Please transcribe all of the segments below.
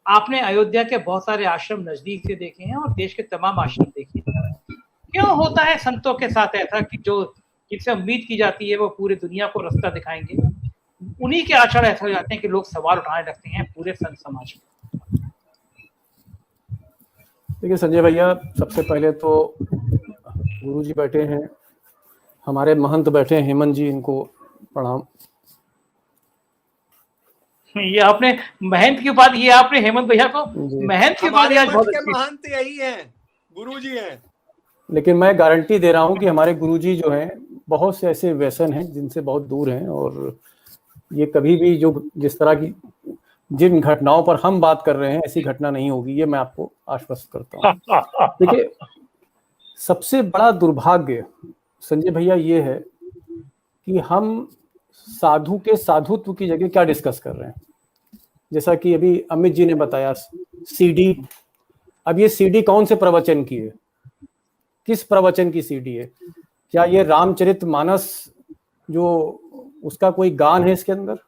आपने अयोध्या के बहुत सारे आश्रम नजदीक से देखे हैं और देश के तमाम आश्रम देखे हैं। क्यों होता है संतों के साथ ऐसा कि जो जिनसे उम्मीद की जाती है वो पूरे दुनिया को रास्ता दिखाएंगे, उन्हीं के आचरण ऐसे हो जाते हैं कि लोग सवाल उठाने लगते हैं पूरे संत समाज में। देखिए संजय भैया, सबसे पहले तो गुरुजी बैठे हैं, हमारे महंत बैठे हैं हेमंत जी, इनको प्रणाम। ये आपने महंत की बात, ये आपने हेमंत भैया को महंत की बात आज बहुत अच्छी। महंत यही है, गुरुजी हैं। लेकिन मैं गारंटी दे रहा हूं कि हमारे गुरुजी जो हैं बहुत से ऐसे व्यसन हैं जिनसे बहुत दूर हैं, और ये कभी भी जो जिस तरह की जिन घटनाओं पर हम बात कर रहे हैं ऐसी घटना नहीं होगी, ये मैं आपको आश्वस्त करता हूँ। देखिए, सबसे बड़ा दुर्भाग्य संजय भैया ये है कि हम साधु के साधुत्व की जगह क्या डिस्कस कर रहे हैं। जैसा कि अभी अमित जी ने बताया, सीडी, अब ये सीडी कौन से प्रवचन की है, किस प्रवचन की सीडी है? क्या ये रामचरितमानस जो उसका कोई गान है इसके अंदर?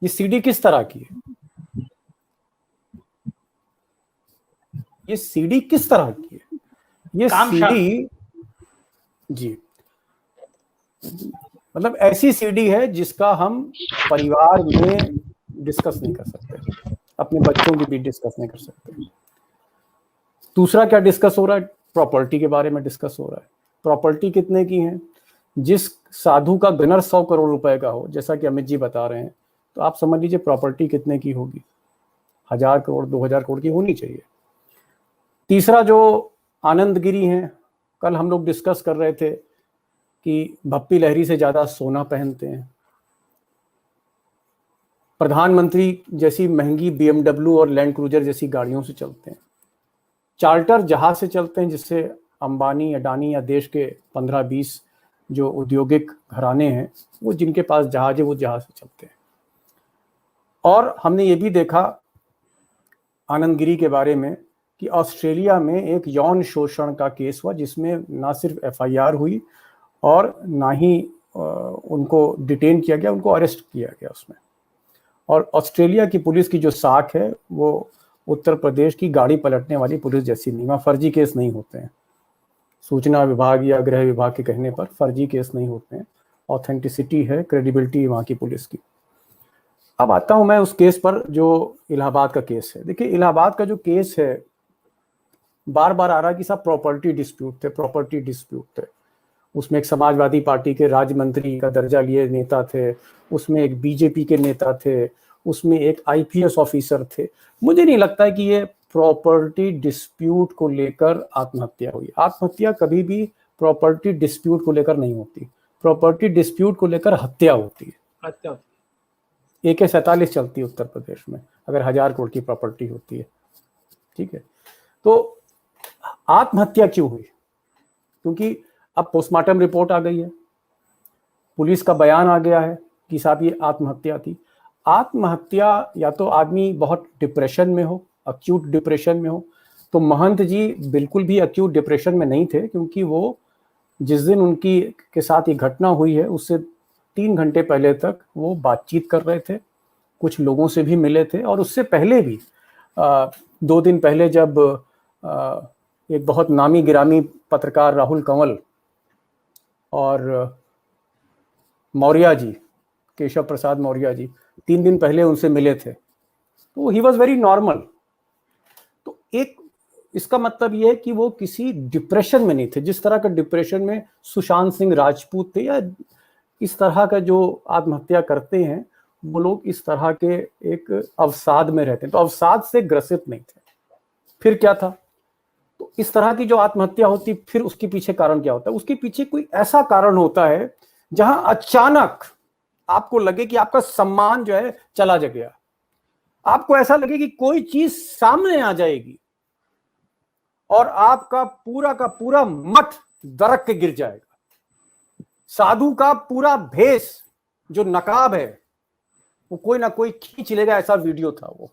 ये सीडी किस तरह की है? ये सीडी किस तरह की है? ये सीडी जी, मतलब ऐसी सीडी है जिसका हम परिवार में डिस्कस नहीं कर सकते, अपने बच्चों की भी डिस्कस नहीं कर सकते। दूसरा क्या डिस्कस हो रहा है? प्रॉपर्टी के बारे में डिस्कस हो रहा है। प्रॉपर्टी कितने की है? जिस साधु का घर 100 करोड़ रुपए का हो, जैसा कि अमित जी बता रहे हैं, तो आप समझ लीजिए प्रॉपर्टी कितने की होगी, 1000 करोड़ 2000 करोड़ की होनी चाहिए। तीसरा जो आनंद गिरी है, कल हम लोग डिस्कस कर रहे थे कि भप्पी लहरी से ज्यादा सोना पहनते हैं, प्रधानमंत्री जैसी महंगी BMW और लैंड क्रूजर जैसी गाड़ियों से चलते हैं, चार्टर जहाज से चलते हैं, जिससे अंबानी, अडानी या देश के 15-20 जो औद्योगिक घराने हैं वो जिनके पास जहाज है वो जहाज से चलते हैं। और हमने ये भी देखा आनंद गिरी के बारे में कि ऑस्ट्रेलिया में एक यौन शोषण का केस हुआ, जिसमें ना सिर्फ FIR हुई और ना ही उनको डिटेन किया गया, उनको अरेस्ट किया गया उसमें। और ऑस्ट्रेलिया की पुलिस की जो साख है वो उत्तर प्रदेश की गाड़ी पलटने वाली पुलिस जैसी नहीं, वहाँ फर्जी केस नहीं होते हैं। सूचना विभाग या गृह विभाग के कहने पर फर्जी केस नहीं होते हैं, ऑथेंटिसिटी है, क्रेडिबिलिटी वहाँ की पुलिस की। अब आता हूँ मैं उस केस पर जो इलाहाबाद का केस है। देखिए, इलाहाबाद का जो केस है, बार बार आ रहा है कि सब प्रॉपर्टी डिस्प्यूट थे, प्रॉपर्टी डिस्प्यूट थे। उसमें एक समाजवादी पार्टी के राज्य मंत्री का दर्जा लिए नेता थे, उसमें एक BJP के नेता थे, उसमें एक IPS ऑफिसर थे। मुझे नहीं लगता है कि ये प्रॉपर्टी डिस्प्यूट को लेकर आत्महत्या हुई। आत्महत्या कभी भी प्रॉपर्टी डिस्प्यूट को लेकर नहीं होती, प्रॉपर्टी डिस्प्यूट को लेकर हत्या होती है। AK-47 चलती है उत्तर प्रदेश में अगर 1000 करोड़ की प्रॉपर्टी होती है, ठीक है। तो आत्महत्या क्यों हुई? क्योंकि अब पोस्टमार्टम रिपोर्ट आ गई है, पुलिस का बयान आ गया है कि साहब ये आत्महत्या थी। आत्महत्या या तो आदमी बहुत डिप्रेशन में हो, अक्यूट डिप्रेशन में हो, तो महंत जी बिल्कुल भी अक्यूट डिप्रेशन में नहीं थे, क्योंकि वो जिस दिन उनकी के साथ ये घटना हुई है उससे 3 घंटे पहले तक वो बातचीत कर रहे थे, कुछ लोगों से भी मिले थे। और उससे पहले भी 2 दिन पहले जब एक बहुत नामी गिरामी पत्रकार राहुल कंवल और मौर्य जी, केशव प्रसाद मौर्य जी, 3 दिन पहले उनसे मिले थे, तो ही वॉज वेरी नॉर्मल। तो एक इसका मतलब ये है कि वो किसी डिप्रेशन में नहीं थे, जिस तरह का डिप्रेशन में सुशांत सिंह राजपूत थे, या इस तरह का जो आत्महत्या करते हैं वो लोग इस तरह के एक अवसाद में रहते हैं। तो अवसाद से ग्रसित नहीं थे। फिर क्या था? तो इस तरह की जो आत्महत्या होती, फिर उसके पीछे कारण क्या होता है? उसके पीछे कोई ऐसा कारण होता है जहां अचानक आपको लगे कि आपका सम्मान जो है चला गया, आपको ऐसा लगे कि कोई चीज सामने आ जाएगी और आपका पूरा का पूरा मठ दरक के गिर जाएगा। साधु का पूरा भेष जो नकाब है वो कोई ना कोई खींच लेगा, ऐसा वीडियो था वो।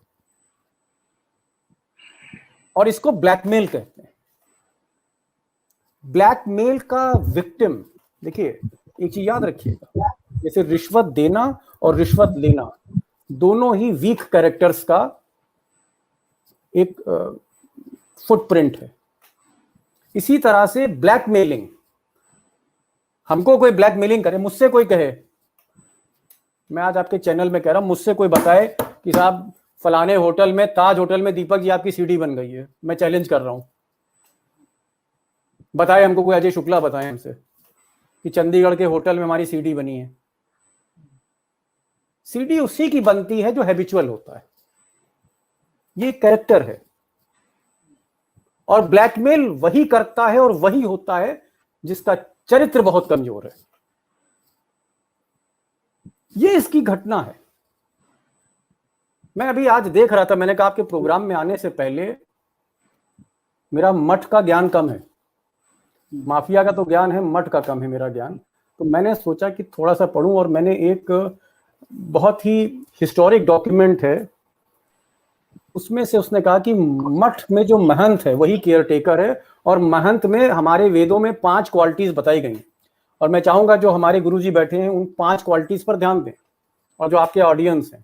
और इसको ब्लैकमेल कहते हैं। ब्लैकमेल का विक्टिम, देखिए एक चीज याद रखिएगा, जैसे रिश्वत देना और रिश्वत लेना दोनों ही वीक कैरेक्टर्स का एक फुटप्रिंट है। इसी तरह से ब्लैकमेलिंग, हमको कोई ब्लैकमेलिंग करे, मुझसे कोई कहे, मैं आज आपके चैनल में कह रहा हूं, मुझसे कोई बताए कि साहब फलाने होटल में, ताज होटल में दीपक जी आपकी सीडी बन गई है, मैं चैलेंज कर रहा हूं, बताए हमको, कोई अजय शुक्ला बताए हमसे कि चंडीगढ़ के होटल में हमारी सीडी बनी है। सीडी उसी की बनती है जो हैबिचुअल होता है, ये कैरेक्टर है। और ब्लैकमेल वही करता है और वही होता है जिसका चरित्र बहुत कमजोर है। ये इसकी घटना है। मैं अभी आज देख रहा था, मैंने कहा आपके प्रोग्राम में आने से पहले मेरा मठ का ज्ञान कम है, माफिया का तो ज्ञान है, मठ का कम है मेरा ज्ञान। तो मैंने सोचा कि थोड़ा सा पढूं, और मैंने एक बहुत ही हिस्टोरिक डॉक्यूमेंट है, उसमें से उसने कहा कि मठ में जो महंत है वही केयर टेकर है, और महंत में हमारे वेदों में 5 क्वालिटीज बताई गई। और मैं चाहूंगा जो हमारे गुरुजी बैठे हैं उन 5 क्वालिटीज पर ध्यान दें, और जो आपके ऑडियंस हैं।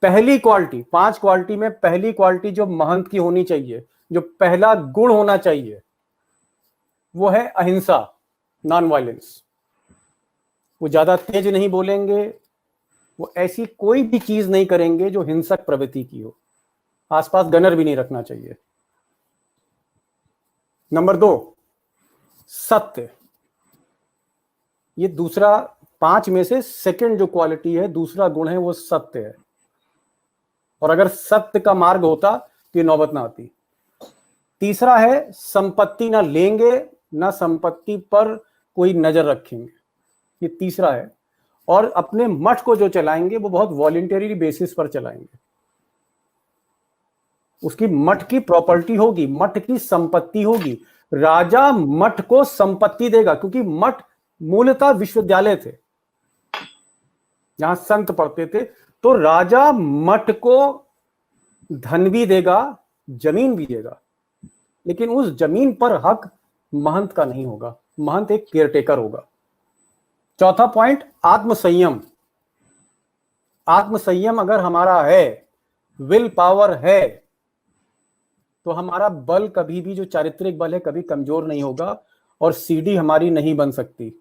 पहली क्वालिटी, 5 क्वालिटी में पहली क्वालिटी जो महंत की होनी चाहिए, जो पहला गुण होना चाहिए, वो है अहिंसा, नॉन वायलेंस। वो ज्यादा तेज नहीं बोलेंगे, वो ऐसी कोई भी चीज नहीं करेंगे जो हिंसक प्रवृत्ति की हो, आसपास गनर भी नहीं रखना चाहिए। नंबर 2, सत्य। ये दूसरा 5 में से सेकंड जो क्वालिटी है, दूसरा गुण है, वो सत्य है। और अगर सत्य का मार्ग होता तो ये नौबत ना आती। तीसरा है संपत्ति ना लेंगे, ना संपत्ति पर कोई नजर रखेंगे, ये तीसरा है। और अपने मठ को जो चलाएंगे वो बहुत वॉलंटरी बेसिस पर चलाएंगे। उसकी मठ की प्रॉपर्टी होगी, मठ की संपत्ति होगी। राजा मठ को संपत्ति देगा, क्योंकि मठ मूलतः विश्वविद्यालय थे जहां संत पढ़ते थे। तो राजा मठ को धन भी देगा, जमीन भी देगा, लेकिन उस जमीन पर हक महंत का नहीं होगा, महंत एक केयरटेकर होगा। चौथा पॉइंट, आत्मसंयम। आत्मसंयम अगर हमारा है, विल पावर है, तो हमारा बल कभी भी, जो चारित्रिक बल है, कभी कमजोर नहीं होगा, और सीडी हमारी नहीं बन सकती।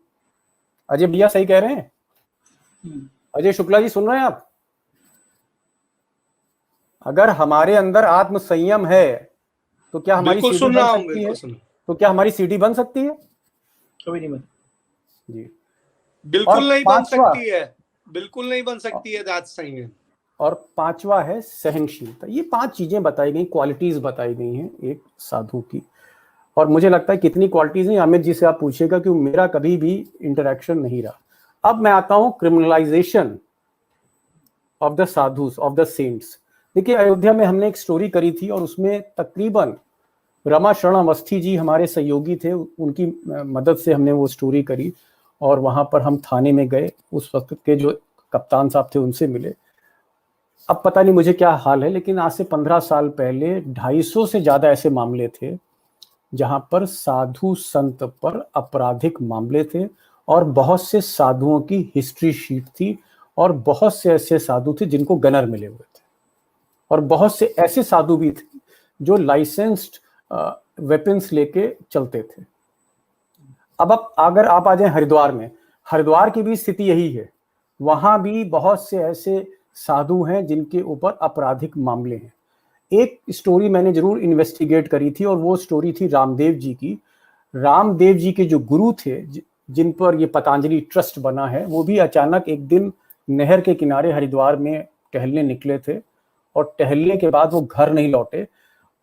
अजय भैया सही कह रहे हैं? अजय शुक्ला जी सुन रहे हैं आप? अगर हमारे अंदर आत्मसंयम है तो क्या हमारी सीडी बन सकती है? तो क्या हमारी सीडी बन सकती है? कभी नहीं बन जी, बिल्कुल नहीं बन सकती है, बिल्कुल नहीं बन सकती है, दैट्स सही। और 5वां है सहनशीलता। ये 5 चीजें बताई गई, क्वालिटीज बताई गई हैं एक साधु की। और मुझे लगता है कितनी क्वालिटीज हैं, अमित जी से आप पूछिएगा, क्योंकि मेरा कभी भी इंटरेक्शन नहीं रहा। अब मैं आता हूं criminalisation of the sadhus, of the saints. देखिए, अयोध्या में हमने एक स्टोरी करी थी, और उसमें तकरीबन रमा शरण अवस्थी जी हमारे सहयोगी थे, उनकी मदद से हमने वो स्टोरी करी। और वहां पर हम थाने में गए, उस वक्त के जो कप्तान साहब थे उनसे मिले। अब पता नहीं मुझे क्या हाल है, लेकिन आज से 15 साल पहले 250 से ज्यादा ऐसे मामले थे जहां पर साधु संत पर आपराधिक मामले थे, और बहुत से साधुओं की हिस्ट्री शीट थी, और बहुत से ऐसे साधु थे जिनको गनर मिले हुए थे, और बहुत से ऐसे साधु भी थे जो लाइसेंस्ड वेपन्स लेके चलते थे। अब अगर आप आ जाएं हरिद्वार में, हरिद्वार की भी स्थिति यही है। वहां भी बहुत से ऐसे साधु हैं जिनके ऊपर आपराधिक मामले हैं। एक स्टोरी मैंने जरूर इन्वेस्टिगेट करी थी, और वो स्टोरी थी रामदेव जी की। रामदेव जी के जो गुरु थे, जिन पर ये पतंजलि ट्रस्ट बना है, वो भी अचानक एक दिन नहर के किनारे हरिद्वार में टहलने निकले थे, और टहलने के बाद वो घर नहीं लौटे।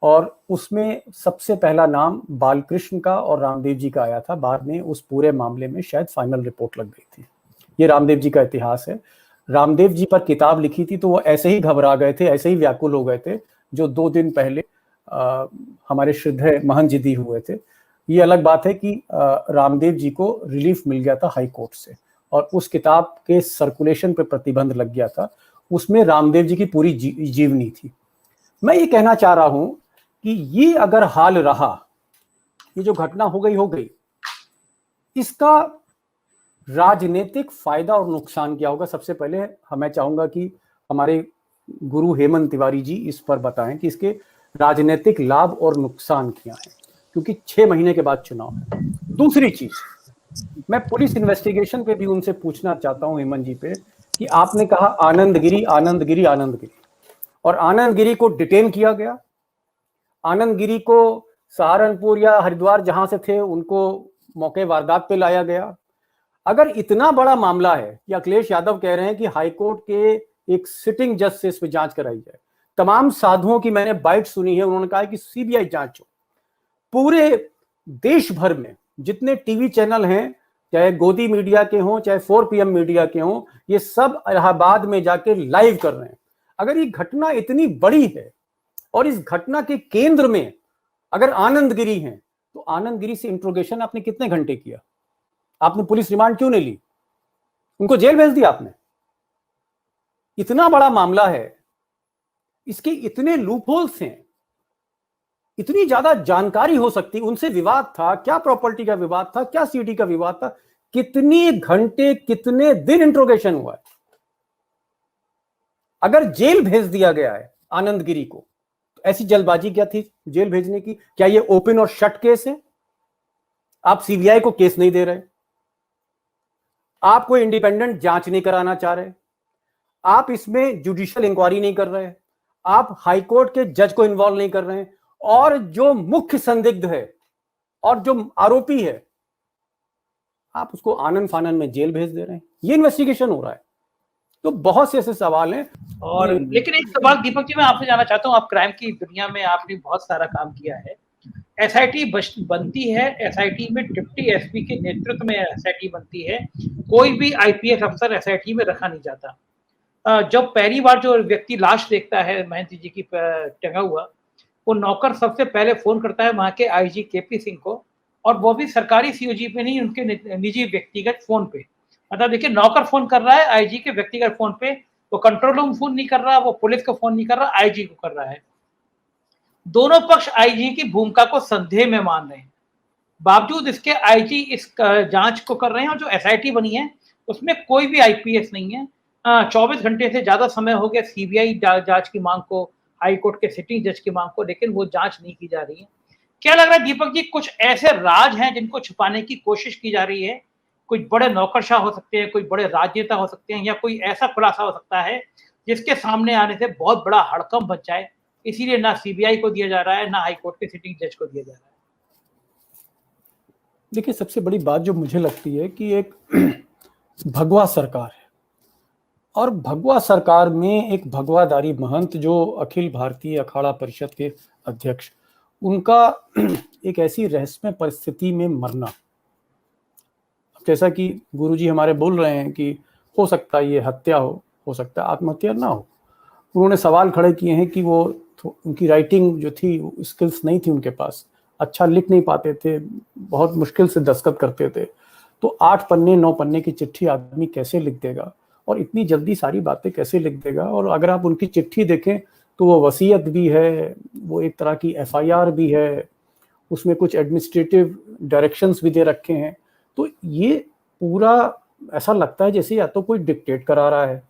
और उसमें सबसे पहला नाम बालकृष्ण का और रामदेव जी का आया था। बाद में उस पूरे मामले में शायद फाइनल रिपोर्ट लग गई थी। ये रामदेव जी का इतिहास है। रामदेव जी पर किताब लिखी थी तो वो ऐसे ही घबरा गए थे, ऐसे ही व्याकुल हो गए थे, जो 2 दिन पहले हमारे श्रद्धेय महंत जी दी हुए थे। ये अलग बात है कि रामदेव जी को रिलीफ मिल गया था हाई कोर्ट से, और उस किताब के सर्कुलेशन पे प्रतिबंध लग गया था। उसमें रामदेव जी की पूरी जीवनी थी। मैं ये कहना चाह रहा हूं कि ये अगर हाल रहा, ये जो घटना हो गई, इसका राजनीतिक फायदा और नुकसान क्या होगा? सबसे पहले मैं चाहूंगा कि हमारे गुरु हेमंत तिवारी जी इस पर बताएं कि इसके राजनीतिक लाभ और नुकसान किया है, क्योंकि 6 महीने के बाद चुनाव है। दूसरी चीज, मैं पुलिस इन्वेस्टिगेशन पे भी उनसे पूछना चाहता हूं हेमंत जी पे, कि आपने कहा आनंदगिरी आनंदगिरी आनंदगिरी, और आनंदगिरी को डिटेन किया गया, आनंदगिरी को सहारनपुर या हरिद्वार जहां से थे उनको मौके वारदात पे लाया गया। अगर इतना बड़ा मामला है कि अखिलेश यादव कह रहे हैं कि हाईकोर्ट के एक सिटिंग जज से इस पर जांच कराई जाए, तमाम साधुओं की मैंने बाइट सुनी है, उन्होंने कहा कि सीबीआई जांच हो। पूरे देश भर में जितने टीवी चैनल हैं, चाहे गोदी मीडिया के हों चाहे 4 PM मीडिया के हों, ये सब इलाहाबाद में जाके लाइव कर रहे हैं। अगर ये घटना इतनी बड़ी है और इस घटना के केंद्र में अगर आनंदगिरी है, तो आनंदगिरी से इंट्रोगेशन आपने कितने घंटे किया? आपने पुलिस रिमांड क्यों नहीं ली? उनको जेल भेज दिया आपने? इतना बड़ा मामला है, इसके इतने लूपहोल्स हैं, इतनी ज्यादा जानकारी हो सकती, उनसे विवाद था क्या, प्रॉपर्टी का विवाद था क्या, सीडी का विवाद था, कितने घंटे कितने दिन इंट्रोगेशन हुआ है? अगर जेल भेज दिया गया है आनंदगिरी को, तो ऐसी जल्दबाजी क्या थी जेल भेजने की? क्या ये ओपन और शट केस है? आप सीबीआई को केस नहीं दे रहे, आप कोई इंडिपेंडेंट जांच नहीं कराना चाह रहे, आप इसमें जुडिशियल इंक्वायरी नहीं कर रहे, आप हाईकोर्ट के जज को इन्वॉल्व नहीं कर रहे हैं, और जो मुख्य संदिग्ध है और जो आरोपी है आप उसको आनंद फानन में जेल भेज दे रहे हैं। ये इन्वेस्टिगेशन हो रहा है। तो बहुत से ऐसे सवाल हैं। और लेकिन एक सवाल दीपक जी मैं आपसे जानना चाहता हूँ, आप क्राइम की दुनिया में आपने बहुत सारा काम किया है, एसआईटी बनती है, एसआईटी में डिप्टी एसपी के नेतृत्व में एसआईटी बनती है, कोई भी आईपीएस अफसर एसआईटी में रखा नहीं जाता। जब पहली बार जो व्यक्ति लाश देखता है महंत जी की टंगा हुआ, वो नौकर सबसे पहले फोन करता है वहां के आईजी केपी सिंह को, और वो भी सरकारी सीओजी पे नहीं, उनके निजी व्यक्तिगत फोन पे। मतलब देखिए, नौकर फोन कर रहा है आईजी के व्यक्तिगत फोन पे, वो कंट्रोल रूम फोन नहीं कर रहा, वो पुलिस को फोन नहीं कर रहा, आईजी को कर रहा है। दोनों पक्ष आईजी की भूमिका को संदेह में मान रहे हैं, बावजूद इसके आईजी इस जांच को कर रहे हैं, और जो एसआईटी बनी है उसमें कोई भी आईपीएस नहीं है। 24 घंटे से ज्यादा समय हो गया सीबीआई जांच की मांग को, हाईकोर्ट के सिटिंग जज की मांग को, लेकिन वो जांच नहीं की जा रही है। क्या लग रहा है दीपक जी, कुछ ऐसे राज हैं जिनको छुपाने की कोशिश की जा रही है? कुछ बड़े नौकरशाह हो सकते हैं, कोई बड़े राजनेता हो सकते हैं, या कोई ऐसा खुलासा हो सकता है जिसके सामने आने से बहुत बड़ा हड़कंप बच जाए, इसीलिए ना सीबीआई को दिया जा रहा है ना हाईकोर्ट के सिटिंग जज को दिया जा रहा है? देखिए, सबसे बड़ी बात जो मुझे लगती है कि एक भगवा सरकार है, और भगवा सरकार में एक भगवाधारी महंत जो अखिल भारतीय अखाड़ा परिषद के अध्यक्ष, उनका एक ऐसी रहस्यमय परिस्थिति में मरना, जैसा कि गुरुजी हमारे बोल रहे हैं कि हो सकता है ये हत्या हो सकता है आत्महत्या ना हो। उन्होंने सवाल खड़े किए हैं कि वो उनकी राइटिंग जो थी, स्किल्स नहीं थी उनके पास, अच्छा लिख नहीं पाते थे, बहुत मुश्किल से दस्तखत करते थे, तो 8 पन्ने 9 पन्ने की चिट्ठी आदमी कैसे लिख देगा, और इतनी जल्दी सारी बातें कैसे लिख देगा? और अगर आप उनकी चिट्ठी देखें तो वो वसीयत भी है, वो एक तरह की एफआईआर भी है, उसमें कुछ एडमिनिस्ट्रेटिव डायरेक्शंस भी दे रखे हैं। तो ये पूरा ऐसा लगता है जैसे या तो कोई डिक्टेट करा रहा है,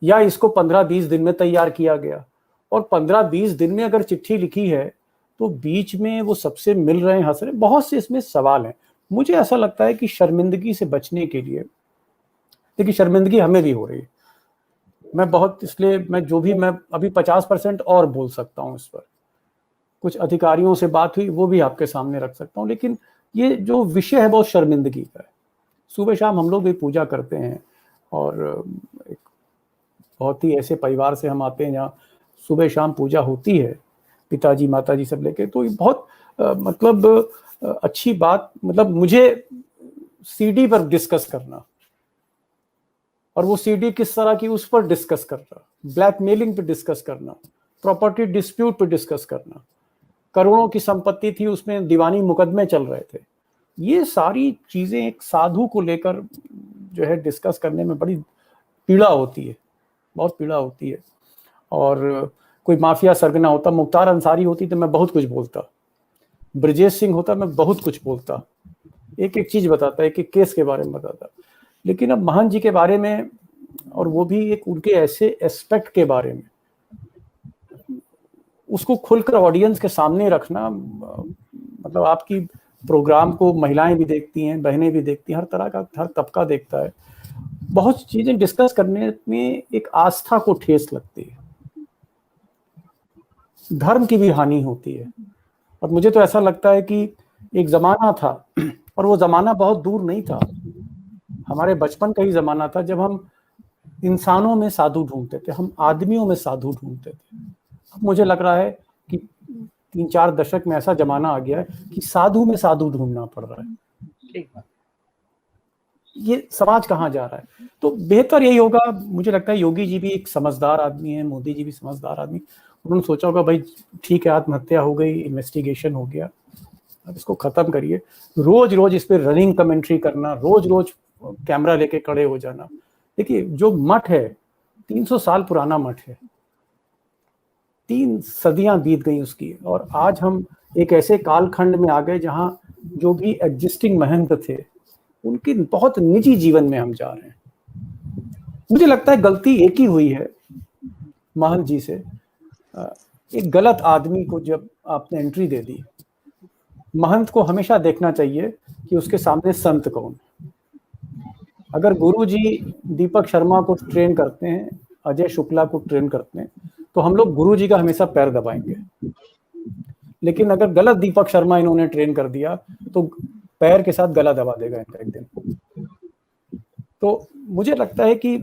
या इसको 15-20 दिन में तैयार किया गया। और 15-20 दिन में अगर चिट्ठी लिखी है तो बीच में वो सबसे मिल रहे हैं, हंस रहे हैं, बहुत से इसमें सवाल हैं। मुझे ऐसा लगता है कि शर्मिंदगी से बचने के लिए, देखिए शर्मिंदगी हमें भी हो रही है, मैं बहुत, इसलिए मैं जो भी, मैं अभी 50% और बोल सकता हूँ इस पर, कुछ अधिकारियों से बात हुई वो भी आपके सामने रख सकता हूँ, लेकिन ये जो विषय है बहुत शर्मिंदगी का है। सुबह शाम हम लोग भी पूजा करते हैं, और एक बहुत ही ऐसे परिवार से हम आते हैं जहाँ सुबह शाम पूजा होती है, पिताजी माताजी सब लेके, तो ये बहुत मतलब अच्छी बात, मतलब मुझे सीडी पर डिस्कस करना, और वो सीडी किस तरह की उस पर डिस्कस करना, ब्लैकमेलिंग पे डिस्कस करना, प्रॉपर्टी डिस्प्यूट पे डिस्कस करना, करोड़ों की संपत्ति थी उसमें दीवानी मुकदमे चल रहे थे, ये सारी चीजें एक साधु को लेकर जो है डिस्कस करने में बड़ी पीड़ा होती है, बहुत पीड़ा होती है। और कोई माफिया सरगना होता, मुख्तार अंसारी होती तो मैं बहुत कुछ बोलता, ब्रजेश सिंह होता मैं बहुत कुछ बोलता, एक एक चीज बताता, एक एक केस के बारे में बताता। लेकिन अब महंत जी के बारे में, और वो भी एक उनके ऐसे एस्पेक्ट के बारे में, उसको खुलकर ऑडियंस के सामने रखना, मतलब आपकी प्रोग्राम को महिलाएं भी देखती हैं, बहनें भी देखती हैं, हर तरह का हर तबका देखता है। बहुत चीजें डिस्कस करने में एक आस्था को ठेस लगती है, धर्म की भी हानि होती है। और मुझे तो ऐसा लगता है कि एक जमाना था, और वो जमाना बहुत दूर नहीं था, हमारे बचपन का ही जमाना था, जब हम इंसानों में साधु ढूंढते थे, हम आदमियों में साधु ढूंढते थे। अब मुझे लग रहा है कि 3-4 दशक में ऐसा जमाना आ गया है कि साधु में साधु ढूंढना पड़ रहा है। ये समाज कहाँ जा रहा है? तो बेहतर यही होगा, मुझे लगता है योगी जी भी एक समझदार आदमी है, मोदी जी भी समझदार आदमी, उन्होंने सोचा होगा भाई ठीक है, आत्महत्या हो गई, इन्वेस्टिगेशन हो गया, अब इसको खत्म करिए। रोज रोज इस पे रनिंग कमेंट्री करना, रोज रोज कैमरा लेके खड़े हो जाना। देखिए जो मठ है 300 साल पुराना मठ है, 3 सदियां बीत गई उसकी, और आज हम एक ऐसे कालखंड में आ गए जहां जो भी एग्जिस्टिंग महंत थे उनकी बहुत निजी जीवन में हम जा रहे हैं। मुझे लगता है गलती एक ही हुई है महंत जी से, एक गलत आदमी को जब आपने एंट्री दे दी। महंत को हमेशा देखना चाहिए कि उसके सामने संत कौन। अगर गुरु जी दीपक शर्मा को ट्रेन करते हैं, अजय शुक्ला को ट्रेन करते हैं, तो हम लोग गुरु जी का हमेशा पैर दबाएंगे। लेकिन अगर गलत दीपक शर्मा इन्होंने ट्रेन कर दिया तो पैर के साथ गला दबा देगा इनका एक दिन। तो मुझे लगता है कि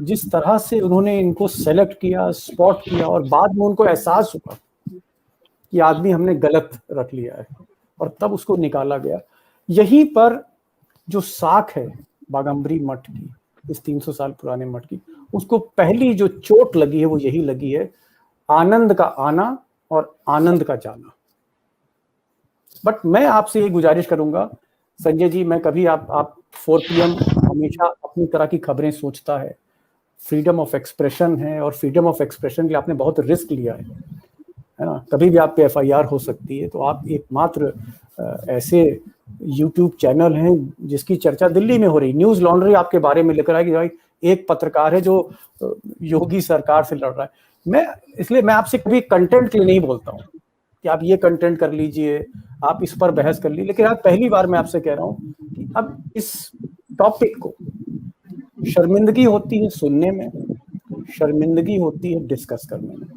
जिस तरह से उन्होंने इनको सेलेक्ट किया, स्पॉट किया, और बाद में उनको एहसास हुआ कि आदमी हमने गलत रख लिया है, और तब उसको निकाला गया। यहीं पर जो साख है बाघंबरी मठ की, इस 300 साल पुराने मठ की, उसको पहली जो चोट लगी है वो यही लगी है, आनंद का आना और आनंद का जाना। बट मैं आपसे ये गुजारिश करूंगा संजय जी, मैं कभी आप 4 PM हमेशा अपनी तरह की खबरें सोचता है, फ्रीडम ऑफ एक्सप्रेशन है, और फ्रीडम ऑफ एक्सप्रेशन के लिए आपने बहुत रिस्क लिया है ना, कभी भी आप पे FIR हो सकती है। तो आप एकमात्र ऐसे YouTube चैनल हैं जिसकी चर्चा दिल्ली में हो रही, न्यूज़ लॉन्ड्री आपके बारे में लिख रहा है कि भाई एक पत्रकार है जो योगी सरकार से लड़ रहा है। इसलिए मैं आपसे कभी कंटेंट के लिए नहीं बोलता हूँ कि आप ये कंटेंट कर लीजिए, आप इस पर बहस कर लीजिए, लेकिन आज पहली बार मैं आपसे कह रहा हूँ कि अब इस टॉपिक को शर्मिंदगी होती है सुनने में, शर्मिंदगी होती है डिस्कस करने में।